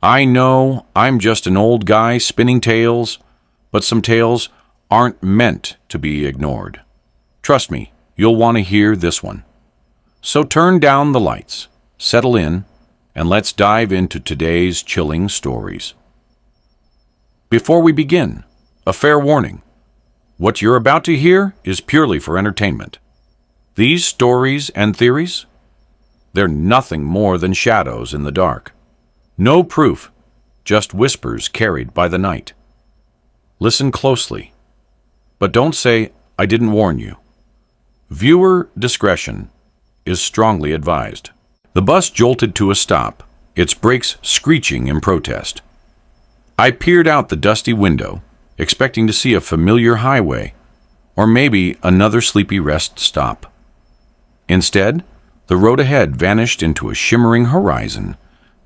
I know I'm just an old guy spinning tales, but some tales aren't meant to be ignored. Trust me, you'll want to hear this one. So turn down the lights, settle in, and let's dive into today's chilling stories. Before we begin, a fair warning. What you're about to hear is purely for entertainment. These stories and theories, they're nothing more than shadows in the dark. No proof, just whispers carried by the night. Listen closely, but don't say, "I didn't warn you." Viewer discretion is strongly advised. The bus jolted to a stop, its brakes screeching in protest. I peered out the dusty window, expecting to see a familiar highway, or maybe another sleepy rest stop. Instead, the road ahead vanished into a shimmering horizon,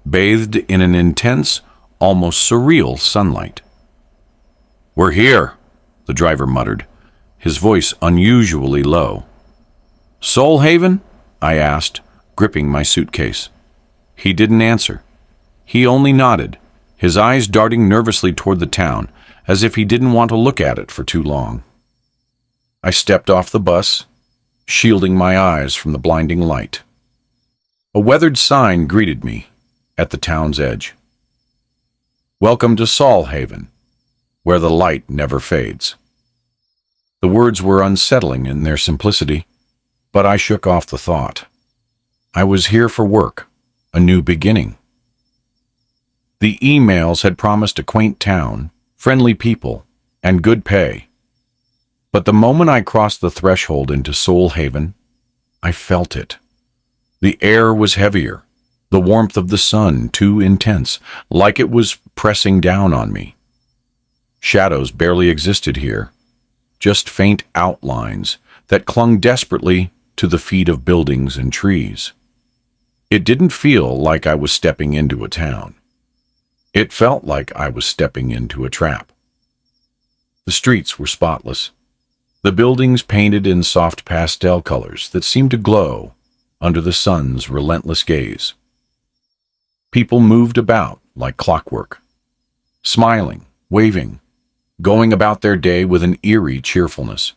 bathed in an intense, almost surreal sunlight. "We're here," the driver muttered, his voice unusually low. "Soul Haven?" I asked, gripping my suitcase. He didn't answer. He only nodded, his eyes darting nervously toward the town, as if he didn't want to look at it for too long. I stepped off the bus, shielding my eyes from the blinding light. A weathered sign greeted me at the town's edge. "Welcome to Saul Haven, where the light never fades." The words were unsettling in their simplicity, but I shook off the thought. I was here for work, a new beginning. The emails had promised a quaint town, friendly people, and good pay. But the moment I crossed the threshold into Soul Haven, I felt it. The air was heavier, the warmth of the sun too intense, like it was pressing down on me. Shadows barely existed here, just faint outlines that clung desperately to the feet of buildings and trees. It didn't feel like I was stepping into a town. It felt like I was stepping into a trap. The streets were spotless, the buildings painted in soft pastel colors that seemed to glow under the sun's relentless gaze. People moved about like clockwork, smiling, waving, going about their day with an eerie cheerfulness.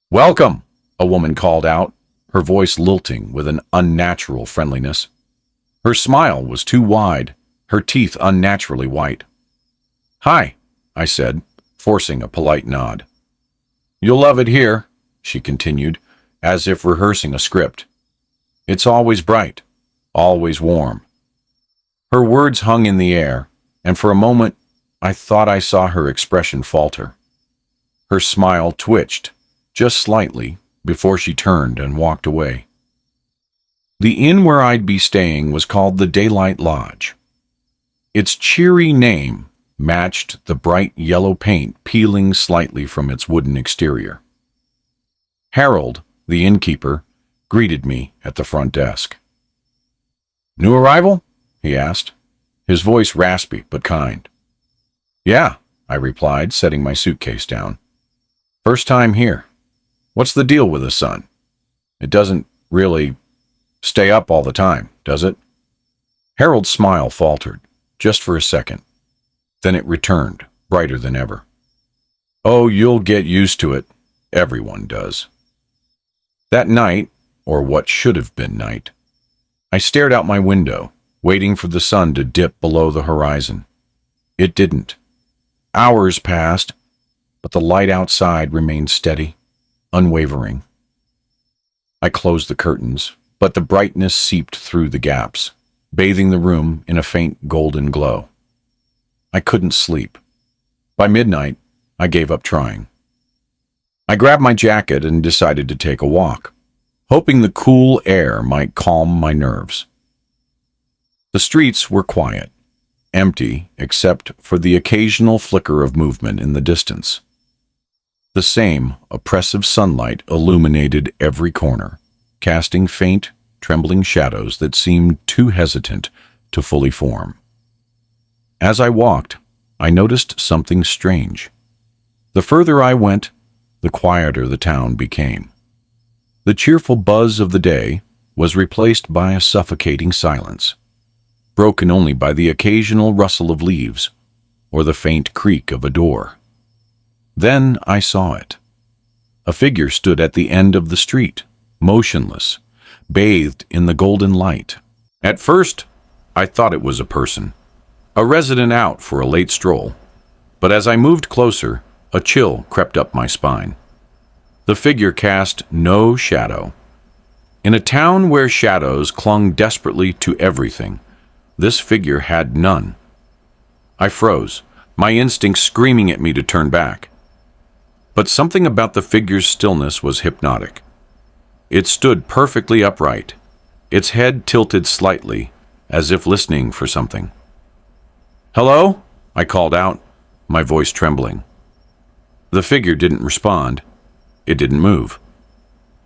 "Welcome," a woman called out, her voice lilting with an unnatural friendliness. Her smile was too wide, her teeth unnaturally white. "Hi," I said, forcing a polite nod. "You'll love it here," she continued, as if rehearsing a script. "It's always bright, always warm." Her words hung in the air, and for a moment I thought I saw her expression falter. Her smile twitched, just slightly, before she turned and walked away. The inn where I'd be staying was called the Daylight Lodge. Its cheery name matched the bright yellow paint peeling slightly from its wooden exterior. Harold, the innkeeper, greeted me at the front desk. "New arrival?" he asked, his voice raspy but kind. "Yeah," I replied, setting my suitcase down. "First time here. What's the deal with the sun? It doesn't really stay up all the time, does it?" Harold's smile faltered, just for a second. Then it returned, brighter than ever. "Oh, you'll get used to it. Everyone does." That night, or what should have been night, I stared out my window, waiting for the sun to dip below the horizon. It didn't. Hours passed, but the light outside remained steady, unwavering. I closed the curtains, but the brightness seeped through the gaps, bathing the room in a faint golden glow. I couldn't sleep. By midnight, I gave up trying. I grabbed my jacket and decided to take a walk, hoping the cool air might calm my nerves. The streets were quiet, empty except for the occasional flicker of movement in the distance. The same oppressive sunlight illuminated every corner, casting faint, trembling shadows that seemed too hesitant to fully form. As I walked, I noticed something strange. The further I went, the quieter the town became. The cheerful buzz of the day was replaced by a suffocating silence. broken only by the occasional rustle of leaves or the faint creak of a door. Then I saw it. A figure stood at the end of the street, motionless, bathed in the golden light. At first, I thought it was a person, a resident out for a late stroll, but as I moved closer, a chill crept up my spine. The figure cast no shadow. In a town where shadows clung desperately to everything, this figure had none. I froze, my instincts screaming at me to turn back. But something about the figure's stillness was hypnotic. It stood perfectly upright, its head tilted slightly, as if listening for something. "Hello?" I called out, my voice trembling. The figure didn't respond. It didn't move.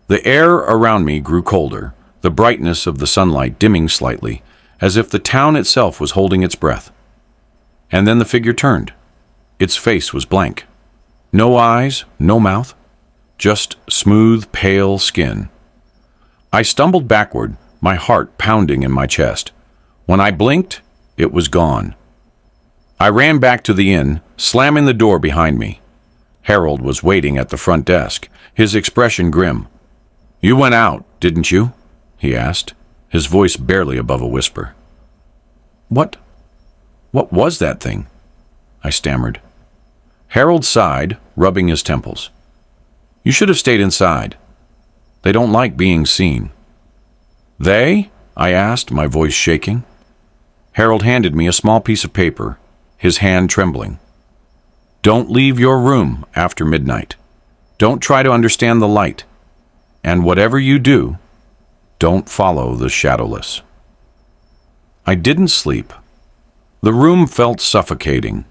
The air around me grew colder, the brightness of the sunlight dimming slightly, as if the town itself was holding its breath. And then the figure turned. Its face was blank. No eyes, no mouth, just smooth, pale skin. I stumbled backward, my heart pounding in my chest. When I blinked, it was gone. I ran back to the inn, slamming the door behind me. Harold was waiting at the front desk, his expression grim. "You went out, didn't you?" he asked, his voice barely above a whisper. What was that thing?" I stammered. Harold sighed, rubbing his temples. "You should have stayed inside. They don't like being seen." "They?" I asked, my voice shaking. Harold handed me a small piece of paper, his hand trembling. "Don't leave your room after midnight. Don't try to understand the light. And whatever you do, don't follow the shadowless." I didn't sleep. The room felt suffocating,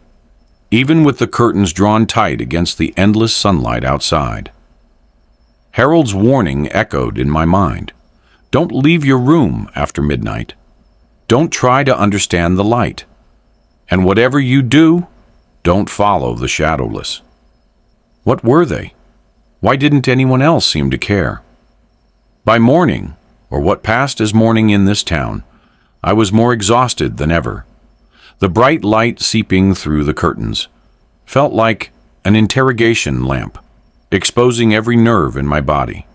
even with the curtains drawn tight against the endless sunlight outside. Harold's warning echoed in my mind. Don't leave your room after midnight. Don't try to understand the light. And whatever you do, don't follow the shadowless. What were they? Why didn't anyone else seem to care? By morning, or what passed as morning in this town, I was more exhausted than ever. The bright light seeping through the curtains felt like an interrogation lamp, exposing every nerve in my body.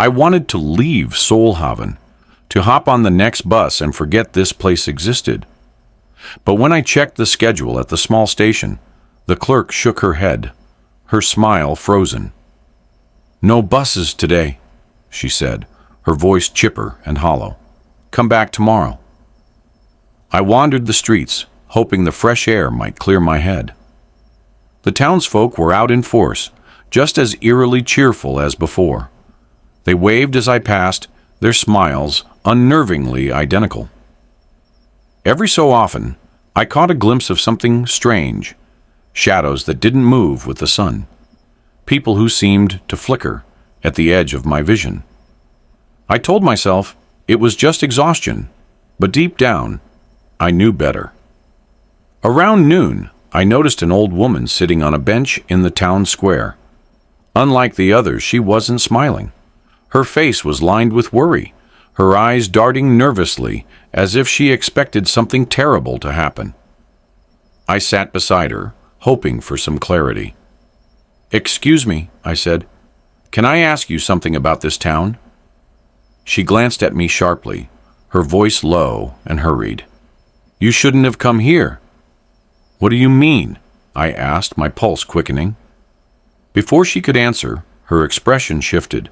I wanted to leave Solhaven, to hop on the next bus and forget this place existed. But when I checked the schedule at the small station, the clerk shook her head, her smile frozen. "No buses today," she said, her voice chipper and hollow. "Come back tomorrow." I wandered the streets, hoping the fresh air might clear my head. The townsfolk were out in force, just as eerily cheerful as before. They waved as I passed, their smiles unnervingly identical. Every so often, I caught a glimpse of something strange, shadows that didn't move with the sun, people who seemed to flicker at the edge of my vision. I told myself it was just exhaustion, but deep down, I knew better. Around noon, I noticed an old woman sitting on a bench in the town square. Unlike the others, she wasn't smiling. Her face was lined with worry, her eyes darting nervously as if she expected something terrible to happen. I sat beside her, hoping for some clarity. "Excuse me," I said. "Can I ask you something about this town?" She glanced at me sharply, her voice low and hurried. "You shouldn't have come here." "What do you mean?" I asked, my pulse quickening. Before she could answer, her expression shifted.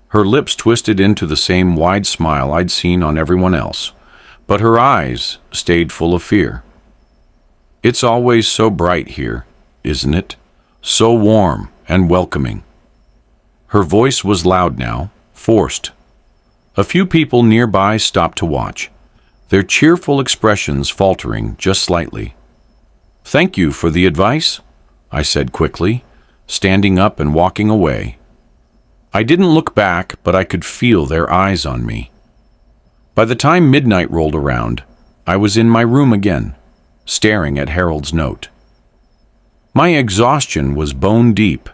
Her lips twisted into the same wide smile I'd seen on everyone else, but her eyes stayed full of fear. "It's always so bright here, isn't it? So warm and welcoming." Her voice was loud now, forced. A few people nearby stopped to watch, their cheerful expressions faltering just slightly. "Thank you for the advice," I said quickly, standing up and walking away. I didn't look back, but I could feel their eyes on me. By the time midnight rolled around, I was in my room again, staring at Harold's note. My exhaustion was bone deep,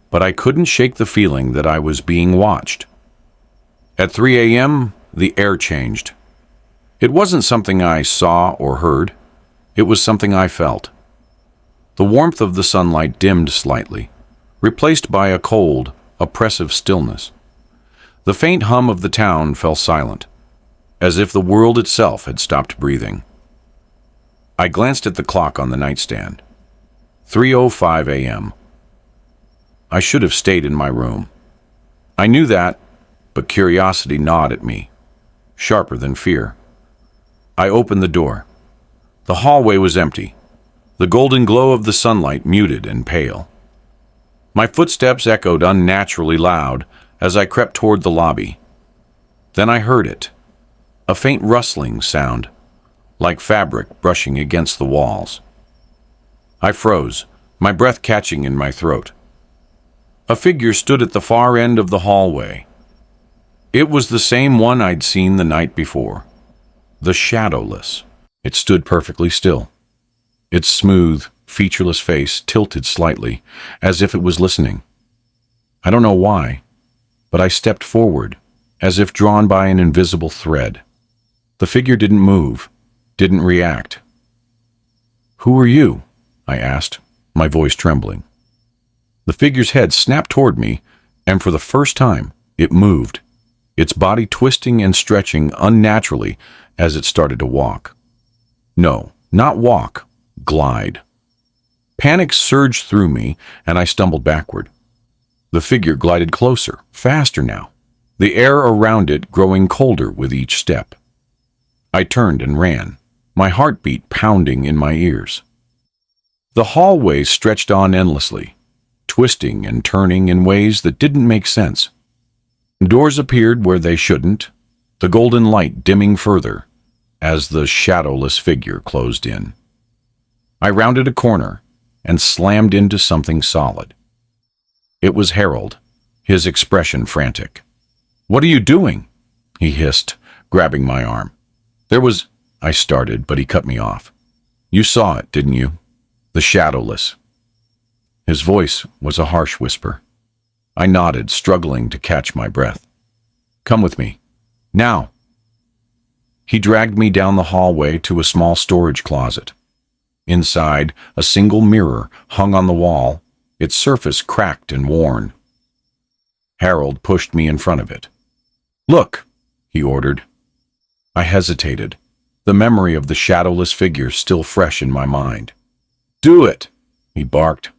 but I couldn't shake the feeling that I was being watched. At 3 a.m., the air changed. It wasn't something I saw or heard. It was something I felt. The warmth of the sunlight dimmed slightly, replaced by a cold, oppressive stillness. The faint hum of the town fell silent, as if the world itself had stopped breathing. I glanced at the clock on the nightstand. 3:05 a.m. I should have stayed in my room. I knew that, but curiosity gnawed at me, sharper than fear. I opened the door. The hallway was empty, the golden glow of the sunlight muted and pale. My footsteps echoed unnaturally loud as I crept toward the lobby. Then I heard it, a faint rustling sound, like fabric brushing against the walls. I froze, my breath catching in my throat. A figure stood at the far end of the hallway. It was the same one I'd seen the night before, the shadowless. It stood perfectly still, its smooth, featureless face tilted slightly, as if it was listening. I don't know why, but I stepped forward, as if drawn by an invisible thread. The figure didn't move, didn't react. "Who are you?" I asked, my voice trembling. The figure's head snapped toward me, and for the first time, it moved, its body twisting and stretching unnaturally as it started to walk. No, not walk, glide. Panic surged through me, and I stumbled backward. The figure glided closer, faster now, the air around it growing colder with each step. I turned and ran, my heartbeat pounding in my ears. The hallway stretched on endlessly, twisting and turning in ways that didn't make sense. Doors appeared where they shouldn't, the golden light dimming further as the shadowless figure closed in. I rounded a corner and slammed into something solid. It was Harold, his expression frantic. "What are you doing?" he hissed, grabbing my arm. I started, but he cut me off. "You saw it, didn't you? The shadowless." His voice was a harsh whisper. I nodded, struggling to catch my breath. "Come with me. Now." He dragged me down the hallway to a small storage closet. Inside, a single mirror hung on the wall, its surface cracked and worn. Harold pushed me in front of it. "Look," he ordered. I hesitated, the memory of the shadowless figure still fresh in my mind. "Do it," he barked.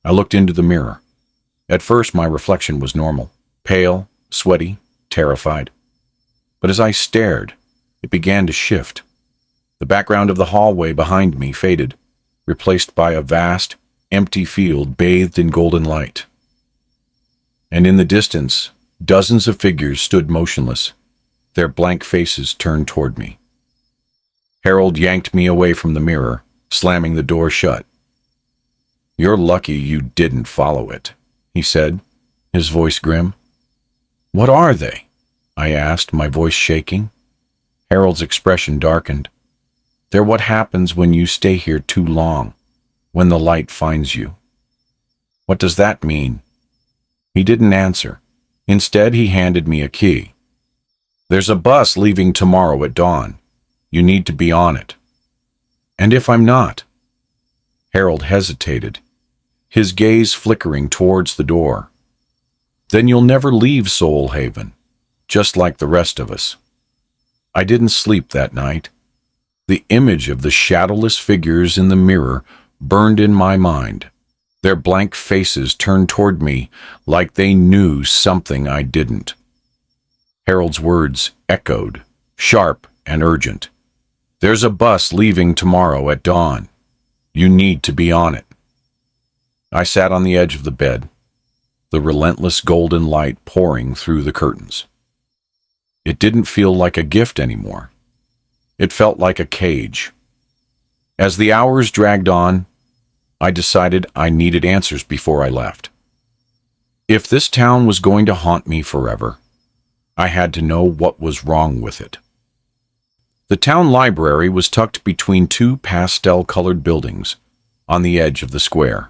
I looked into the mirror. At first, my reflection was normal, pale, sweaty, terrified. But as I stared, it began to shift. The background of the hallway behind me faded, replaced by a vast, empty field bathed in golden light. And in the distance, dozens of figures stood motionless, their blank faces turned toward me. Harold yanked me away from the mirror, slamming the door shut. "You're lucky you didn't follow it," he said, his voice grim. "What are they?" I asked, my voice shaking. Harold's expression darkened. "They're what happens when you stay here too long, when the light finds you." "What does that mean?" He didn't answer. Instead, he handed me a key. "There's a bus leaving tomorrow at dawn. You need to be on it." "And if I'm not?" Harold hesitated, his gaze flickering towards the door. "Then you'll never leave Soul Haven, just like the rest of us." I didn't sleep that night. The image of the shadowless figures in the mirror burned in my mind, their blank faces turned toward me like they knew something I didn't. Harold's words echoed, sharp and urgent. "There's a bus leaving tomorrow at dawn. You need to be on it." I sat on the edge of the bed, the relentless golden light pouring through the curtains. It didn't feel like a gift anymore. It felt like a cage. As the hours dragged on, I decided I needed answers before I left. If this town was going to haunt me forever, I had to know what was wrong with it. The town library was tucked between two pastel-colored buildings on the edge of the square.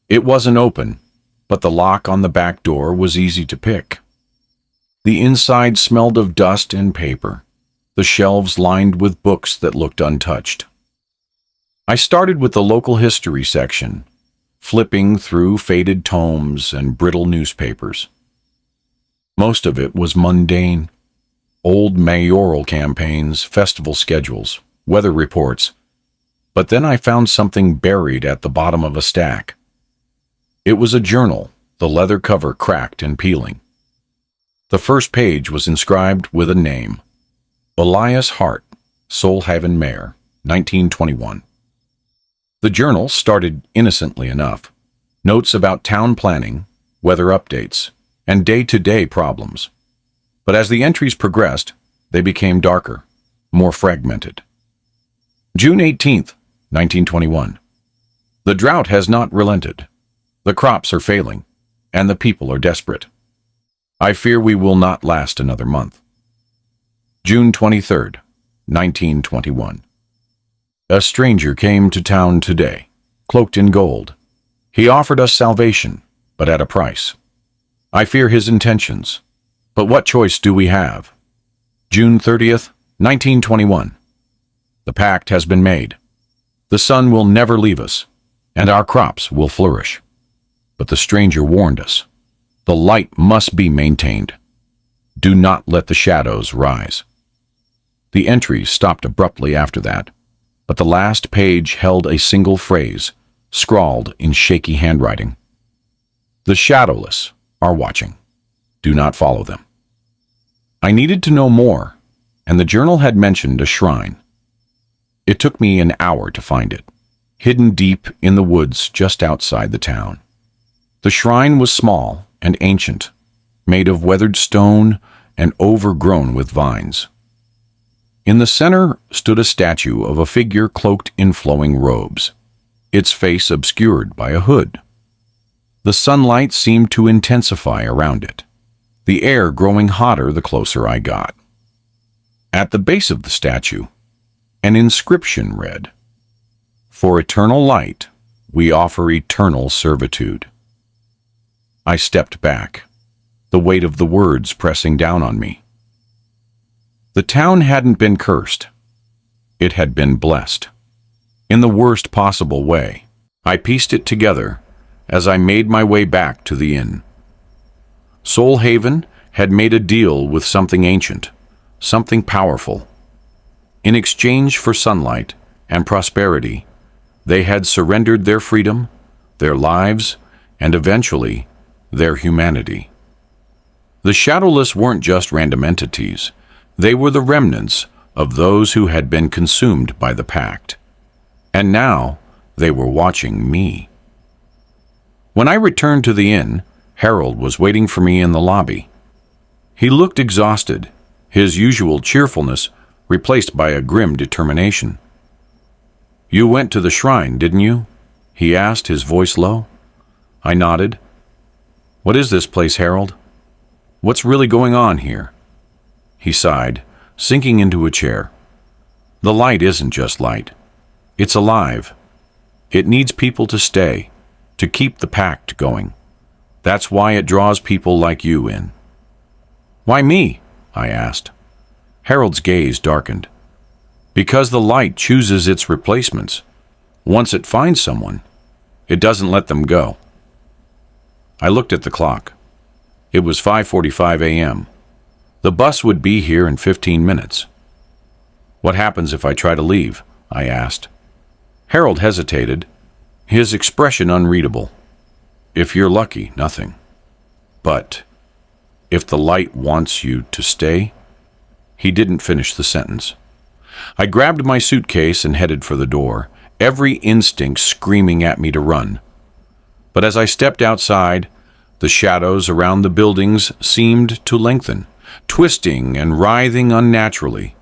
It wasn't open, but the lock on the back door was easy to pick. The inside smelled of dust and paper, the shelves lined with books that looked untouched. I started with the local history section, flipping through faded tomes and brittle newspapers. Most of it was mundane. Old mayoral campaigns, festival schedules, weather reports. But then I found something buried at the bottom of a stack. It was a journal, the leather cover cracked and peeling. The first page was inscribed with a name: Elias Hart, Solhaven Mayor, 1921. The journal started innocently enough. Notes about town planning, weather updates, and day-to-day problems. But as the entries progressed, they became darker, more fragmented. June 18th, 1921. The drought has not relented. The crops are failing, and the people are desperate. I fear we will not last another month. June 23rd, 1921. A stranger came to town today, cloaked in gold. He offered us salvation, but at a price. I fear his intentions, but what choice do we have? June 30th, 1921. The pact has been made. The sun will never leave us, and our crops will flourish. But the stranger warned us. The light must be maintained. Do not let the shadows rise. The entry stopped abruptly after that, but the last page held a single phrase, scrawled in shaky handwriting. The shadowless are watching. Do not follow them. I needed to know more, and the journal had mentioned a shrine. It took me an hour to find it, hidden deep in the woods just outside the town. The shrine was small and ancient, made of weathered stone and overgrown with vines. In the center stood a statue of a figure cloaked in flowing robes, its face obscured by a hood. The sunlight seemed to intensify around it, the air growing hotter the closer I got. At the base of the statue, an inscription read, "For eternal light, we offer eternal servitude." I stepped back, the weight of the words pressing down on me. The town hadn't been cursed. It had been blessed. In the worst possible way. I pieced it together as I made my way back to the inn. Solhaven had made a deal with something ancient, something powerful. In exchange for sunlight and prosperity, they had surrendered their freedom, their lives, and eventually, their humanity. The shadowless weren't just random entities. They were the remnants of those who had been consumed by the pact. And now, they were watching me. When I returned to the inn, Harold was waiting for me in the lobby. He looked exhausted, his usual cheerfulness replaced by a grim determination. "You went to the shrine, didn't you?" he asked, his voice low. I nodded. "What is this place, Harold? What's really going on here?" He sighed, sinking into a chair. "The light isn't just light. It's alive. It needs people to stay, to keep the pact going. That's why it draws people like you in." "Why me?" I asked. Harold's gaze darkened. "Because the light chooses its replacements. Once it finds someone, it doesn't let them go." I looked at the clock. It was 5:45 a.m. The bus would be here in 15 minutes. "What happens if I try to leave?" I asked. Harold hesitated, his expression unreadable. "If you're lucky, nothing. But if the light wants you to stay?" He didn't finish the sentence. I grabbed my suitcase and headed for the door, every instinct screaming at me to run. But as I stepped outside, the shadows around the buildings seemed to lengthen, twisting and writhing unnaturally.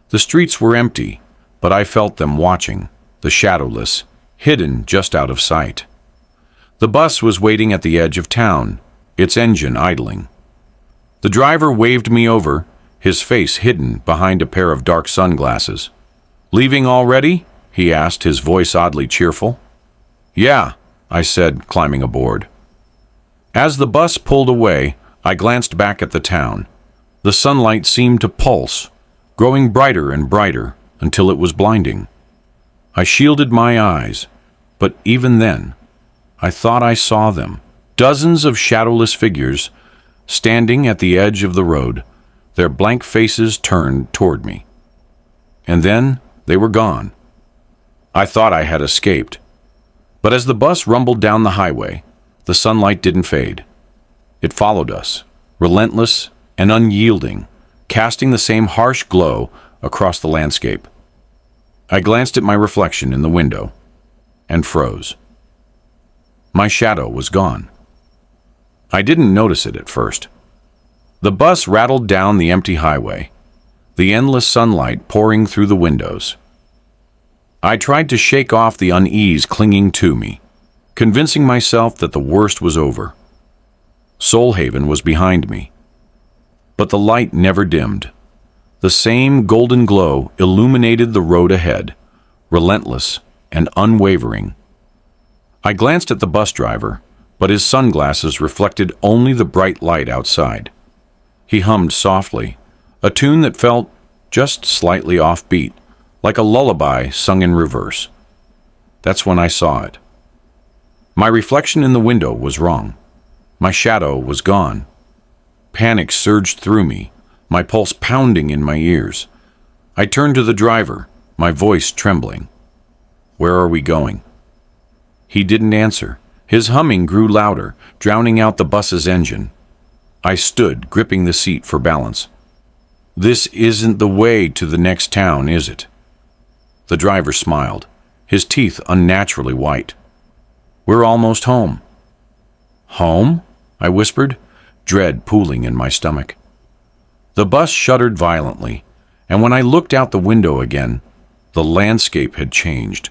The streets were empty, but I felt them watching, the shadowless, hidden just out of sight. The bus was waiting at the edge of town, its engine idling. The driver waved me over, his face hidden behind a pair of dark sunglasses. "Leaving already?" he asked, his voice oddly cheerful. "Yeah," I said, climbing aboard. As the bus pulled away, I glanced back at the town. The sunlight seemed to pulse, growing brighter and brighter until it was blinding. I shielded my eyes, but even then, I thought I saw them. Dozens of shadowless figures standing at the edge of the road, their blank faces turned toward me. And then they were gone. I thought I had escaped. But as the bus rumbled down the highway, the sunlight didn't fade. It followed us, relentless and unyielding, casting the same harsh glow across the landscape. I glanced at my reflection in the window and froze. My shadow was gone. I didn't notice it at first. The bus rattled down the empty highway, the endless sunlight pouring through the windows. I tried to shake off the unease clinging to me, convincing myself that the worst was over. Soulhaven was behind me. But the light never dimmed. The same golden glow illuminated the road ahead, relentless and unwavering. I glanced at the bus driver, but his sunglasses reflected only the bright light outside. He hummed softly, a tune that felt just slightly offbeat, like a lullaby sung in reverse. That's when I saw it. My reflection in the window was wrong. My shadow was gone. Panic surged through me, my pulse pounding in my ears. I turned to the driver, my voice trembling. "Where are we going?" He didn't answer. His humming grew louder, drowning out the bus's engine. I stood, gripping the seat for balance. "This isn't the way to the next town, is it?" The driver smiled, his teeth unnaturally white. "We're almost home." "Home?" I whispered, dread pooling in my stomach. The bus shuddered violently, and when I looked out the window again, the landscape had changed.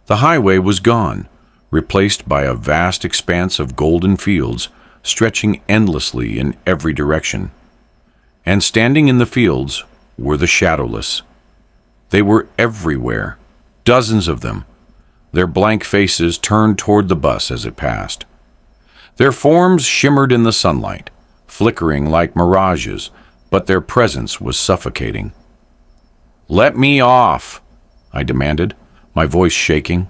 The highway was gone, replaced by a vast expanse of golden fields stretching endlessly in every direction. And standing in the fields were the shadowless. They were everywhere, dozens of them, their blank faces turned toward the bus as it passed. Their forms shimmered in the sunlight, flickering like mirages, but their presence was suffocating. "Let me off," I demanded, my voice shaking.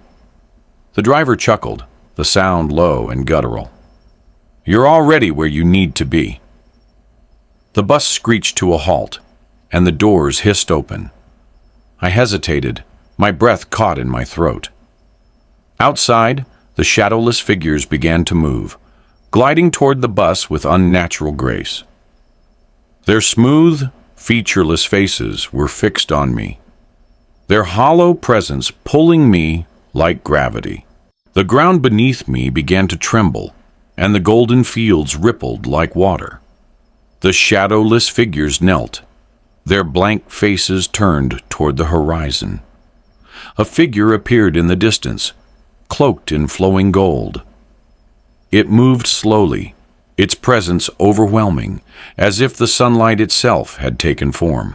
The driver chuckled, the sound low and guttural. "You're already where you need to be." The bus screeched to a halt, and the doors hissed open. I hesitated, my breath caught in my throat. Outside, the shadowless figures began to move, gliding toward the bus with unnatural grace. Their smooth, featureless faces were fixed on me, their hollow presence pulling me like gravity. The ground beneath me began to tremble, and the golden fields rippled like water. The shadowless figures knelt, their blank faces turned toward the horizon. A figure appeared in the distance, cloaked in flowing gold. It moved slowly, its presence overwhelming, as if the sunlight itself had taken form.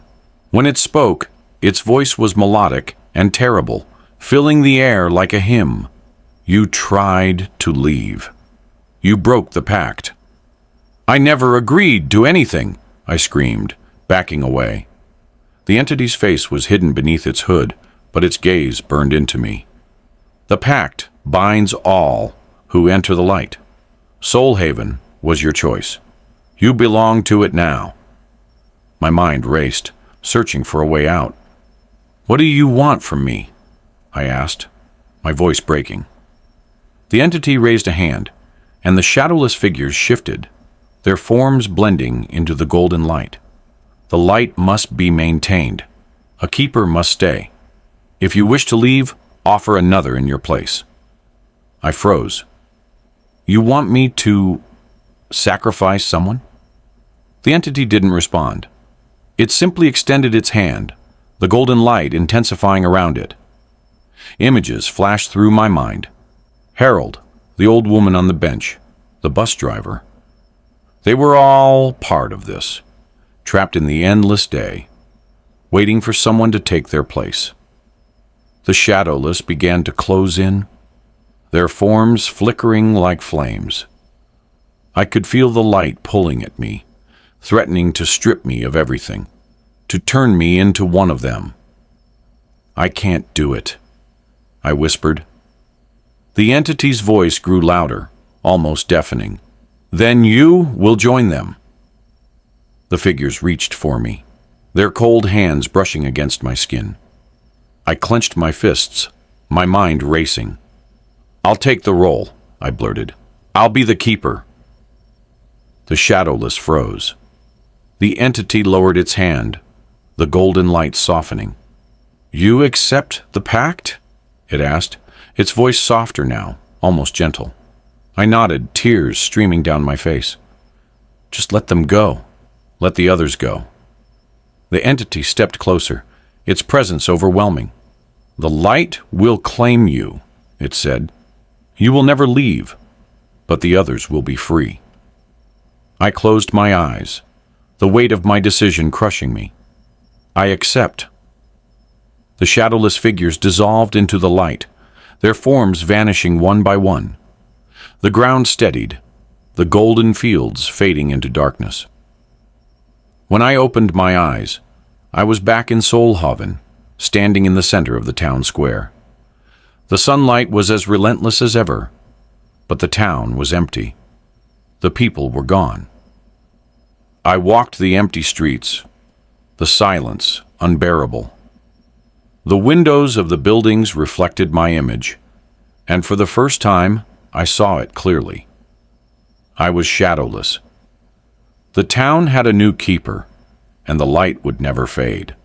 When it spoke, its voice was melodic and terrible, filling the air like a hymn. "You tried to leave. You broke the pact." "I never agreed to anything," I screamed, backing away. The entity's face was hidden beneath its hood, but its gaze burned into me. "The pact binds all who enter the light. Soulhaven was your choice. You belong to it now." My mind raced, searching for a way out. "What do you want from me?" I asked, my voice breaking. The entity raised a hand, and the shadowless figures shifted, their forms blending into the golden light. The light must be maintained. A keeper must stay. If you wish to leave, offer another in your place. I froze. "You want me to sacrifice someone?" The entity didn't respond. It simply extended its hand, the golden light intensifying around it. Images flashed through my mind. Harold, the old woman on the bench, the bus driver. They were all part of this, trapped in the endless day, waiting for someone to take their place. The shadowless began to close in, their forms flickering like flames. I could feel the light pulling at me, threatening to strip me of everything, to turn me into one of them. I can't do it, I whispered. The entity's voice grew louder, almost deafening. Then you will join them. The figures reached for me, their cold hands brushing against my skin. I clenched my fists, my mind racing. I'll take the role, I blurted. I'll be the keeper. The shadowless froze. The entity lowered its hand, the golden light softening. You accept the pact? It asked, its voice softer now, almost gentle. I nodded, tears streaming down my face. Just let them go. Let the others go. The entity stepped closer, its presence overwhelming. The light will claim you, it said. You will never leave, but the others will be free. I closed my eyes, the weight of my decision crushing me. I accept. The shadowless figures dissolved into the light, their forms vanishing one by one. The ground steadied, the golden fields fading into darkness. When I opened my eyes, I was back in Solhaven, standing in the center of the town square. The sunlight was as relentless as ever, but the town was empty. The people were gone. I walked the empty streets, the silence unbearable. The windows of the buildings reflected my image, and for the first time, I saw it clearly. I was shadowless. The town had a new keeper, and the light would never fade.